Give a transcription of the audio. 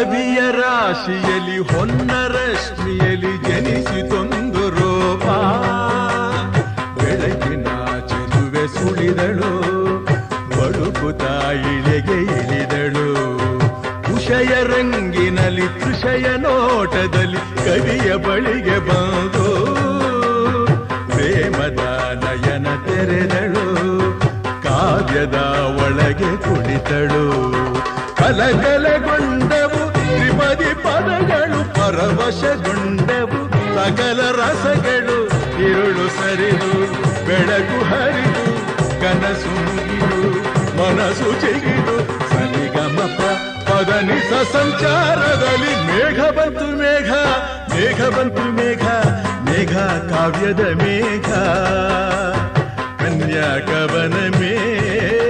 ರವಿಯ ರಾಶಿಯಲ್ಲಿ ಹೊನ್ನರಶ್ಮಿಯಲ್ಲಿ ಜನಿಸಿತೊಂದು ರೂಪ. ಬೆಳಕಿನ ಚೆಲುವೆ ಸುಳಿದಳು, ಬಳುಕುತ ಇಳೆಗೆ ಇಳಿದಳು. ಉಷಯ ರಂಗಿನಲ್ಲಿ ಕೃಷಯ ನೋಟದಲ್ಲಿ ಕವಿಯ ಬಳಿಗೆ ಬಂದು ಪ್ರೇಮದ ನಯನ ತೆರೆದಳು, ಕಾವ್ಯದ ಒಳಗೆ ಕುಳಿತಳು. ಕಲಕಲಗೊಂಡವು ತ್ರಿಪದಿ ಪದಗಳು, ಪರವಶಗೊಂಡವು ಸಕಲ ರಸಗಳು. ഇരുಳು ಸರಿದು ಬೆಳಕು ಹರಿದು ಕನಸು ಮುಗಿದು ಮನಸ್ಸು ಚಿಗಿದು ಸರಿಗಮಪ ಪದನಿಸ ಸಂಚಾರದಲ್ಲಿ ಮೇಘ ಬಂತು ಮೇಘ, ಮೇಘ ಬಂತು ಮೇಘ, ಮೇಘ ಕಾವ್ಯದ ಮೇಘ, ಕನ್ಯಾ ಕವನ ಮೇಘ.